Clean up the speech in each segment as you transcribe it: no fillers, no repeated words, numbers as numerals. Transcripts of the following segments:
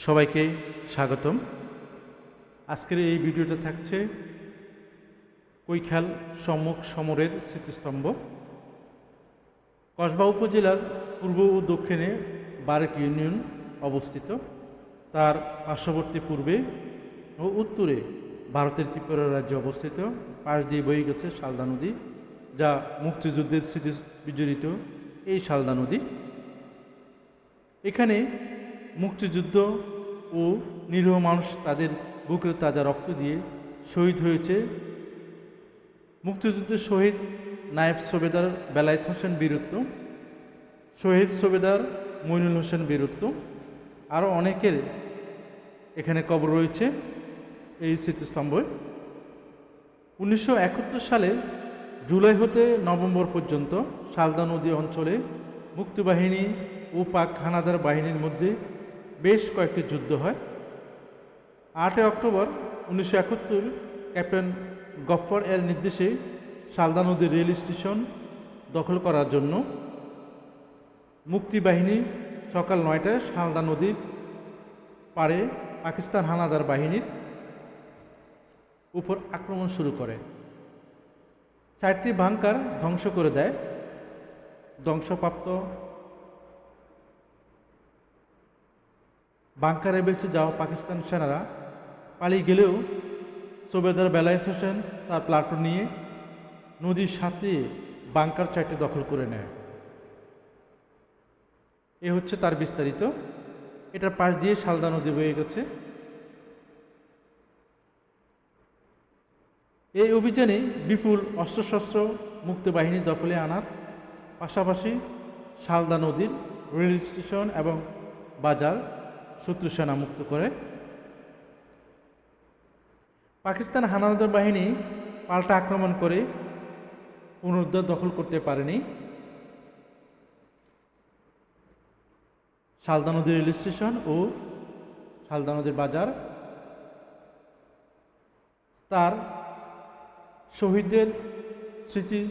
সবাইকে স্বাগতম। আজকের এই ভিডিওটা থাকছে কৈখাল সম্মুখ সমরের স্মৃতিস্তম্ভ। কসবা উপজেলার পূর্ব ও দক্ষিণে বারেক ইউনিয়ন অবস্থিত। তার পার্শ্ববর্তী পূর্বে ও উত্তরে ভারতের ত্রিপুরা রাজ্যে অবস্থিত। পাশ দিয়ে বয়ে গেছে শালদা নদী, যা মুক্তিযুদ্ধের স্মৃতি বিজড়িত এই শালদা নদী। এখানে মুক্তিযুদ্ধ ও নিরীহ মানুষ তাদের বুকের তাজা রক্ত দিয়ে শহীদ হয়েছে। মুক্তিযুদ্ধের শহীদ নায়েব সুবেদার বেলায়েত হোসেন বীরত্ব, শহীদ সুবেদার মইনুল হোসেন বীরত্ব, আরও অনেকের এখানে কবর রয়েছে এই স্মৃতিস্তম্ভে। 1971 সালে জুলাই হতে নভেম্বর পর্যন্ত শালদা নদী অঞ্চলে মুক্তিবাহিনী ও পাক হানাদার বাহিনীর মধ্যে বেশ কয়েকটি যুদ্ধ হয়। 8 অক্টোবর 1971 ক্যাপ্টেন গফফর এর নির্দেশে শালদা নদীর রেল স্টেশন দখল করার জন্য মুক্তিবাহিনী সকাল 9টায় শালদা নদীর পাড়ে পাকিস্তান হানাদার বাহিনীর উপর আক্রমণ শুরু করে। 4টি বাংকার ধ্বংস করে দেয়। ধ্বংসপ্রাপ্ত বাংকারে বেঁচে যাওয়া পাকিস্তান সেনারা পালিয়ে গেলেও সুবেদার বেলায়েত হোসেন তার প্লাটুন নিয়ে নদীর সাথে বাংকার 4টি দখল করে নেয়। এ হচ্ছে তার বিস্তারিত। এটার পাশ দিয়ে শালদা নদী বয়ে গেছে। এই অভিযানে বিপুল অস্ত্রশস্ত্র মুক্তিবাহিনী দখলে আনার পাশাপাশি শালদা নদীর রেল স্টেশন এবং বাজার শত্রু সেনা মুক্ত করে। পাকিস্তান হানাদার বাহিনী পাল্টা আক্রমণ করে পুনরুদ্ধার দখল করতে পারেনি। শালদা নদীর রেল স্টেশন ও শালদা নদীর বাজার। তার শহীদদের স্মৃতি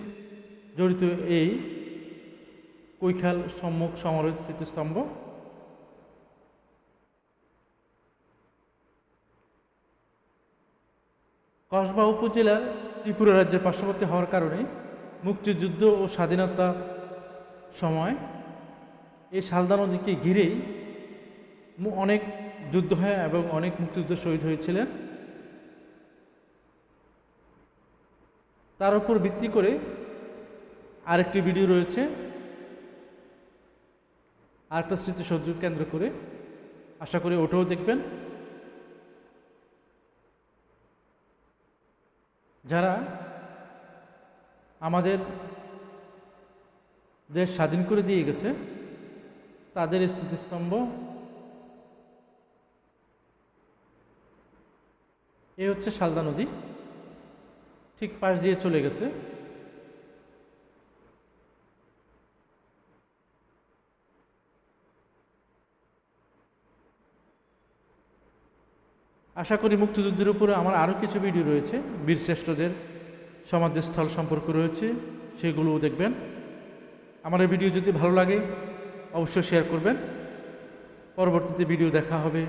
জড়িত এই কৈখাল সম্মুখ সমরের স্মৃতিস্তম্ভ। কসবা উপজেলার ত্রিপুরা রাজ্যের পার্শ্ববর্তী হওয়ার কারণে মুক্তিযুদ্ধ ও স্বাধীনতার সময় এই শালদা নদীকে ঘিরেই অনেক যুদ্ধ হয় এবং অনেক মুক্তিযুদ্ধ শহীদ হয়েছিলেন। তার উপর ভিত্তি করে আরেকটি ভিডিও রয়েছে, আরেকটা স্মৃতিসৌধ কেন্দ্র করে। আশা করি ওটাও দেখবেন। যারা আমাদের দেশ স্বাধীন করে দিয়ে গেছে তাদের এই স্মৃতিস্তম্ভ। এ হচ্ছে শালদা নদী, ঠিক পাশ দিয়ে চলে গেছে। আশা করি মুক্তিযুদ্ধের উপরে আমার আরও কিছু ভিডিও রয়েছে, বীরশ্রেষ্ঠদের সমাধিস্থল সম্পর্ক রয়েছে, সেগুলোও দেখবেন। আমার এই ভিডিও যদি ভালো লাগে অবশ্যই শেয়ার করবেন। পরবর্তীতে ভিডিও দেখা হবে।